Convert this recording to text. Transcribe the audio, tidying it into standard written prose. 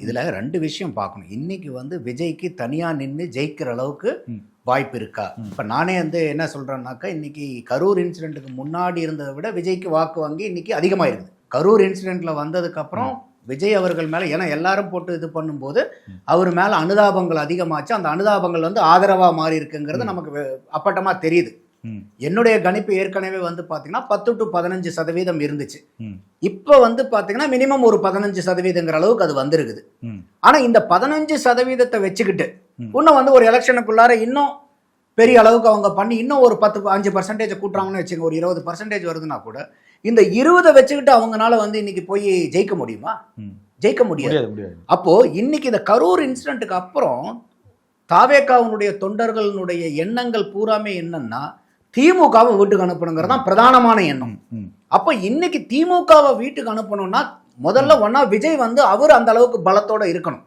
இதுல 2 விஷயம் பார்க்கணும். இன்னைக்கு வந்து விஜய்க்கு தனியா நின்னு ஜெயிக்கிற அளவுக்கு வாய்ப்பு இருக்கா? இப்ப நானே வந்து என்ன சொல்றேன்னாக்கா, இன்னைக்கு கரூர் இன்சிடென்ட்டுக்கு முன்னாடி இருந்ததை விட விஜய்க்கு வாக்கு வங்கி இன்னைக்கு அதிகமாயிருக்குது. கரூர் இன்சிடென்ட்ல வந்ததுக்கு அப்புறம் விஜய் அவர்கள் மேல, ஏன்னா எல்லாரும் போட்டு இது பண்ணும்போது அவர் மேல அனுதாபங்கள் அதிகமாச்சு. அந்த அனுதாபங்கள் வந்து ஆதரவா மாறி இருக்குங்கிறது நமக்கு அப்பட்டமா தெரியுது. என்னுடைய கணிப்பு ஏற்கனவே வந்து பாத்தீங்கன்னா 10 to 15% இருந்துச்சு. இப்ப வந்து பாத்தீங்கன்னா மினிமம் ஒரு 15% அளவுக்கு அது வந்திருக்குது. ஆனா இந்த 15% வச்சுக்கிட்டு இன்னும் வந்து ஒரு எலெக்ஷனுக்குள்ளார இன்னும் பெரிய அளவுக்கு அவங்க பண்ணி இன்னும் ஒரு 5% கூட்டுறாங்கன்னு வச்சுங்க, ஒரு 20% வருதுன்னா கூட இந்த 20 வச்சுக்கிட்டு அவங்கனால வந்து இன்னைக்கு போய் ஜெயிக்க முடியுமா? ஜெயிக்க முடியாது. அப்போ இன்னைக்கு இந்த கரூர் இன்சிடென்ட்டுக்கு அப்புறம் தாவேகாவுடைய தொண்டர்களுடைய எண்ணங்கள் பூராமே என்னன்னா, திமுகவை வீட்டுக்கு அனுப்பணுங்கிறது தான் பிரதானமான எண்ணம். அப்ப இன்னைக்கு திமுகவை வீட்டுக்கு அனுப்பணும்னா முதல்ல ஒன்னா விஜய் வந்து அவர் அந்த அளவுக்கு பலத்தோட இருக்கணும்.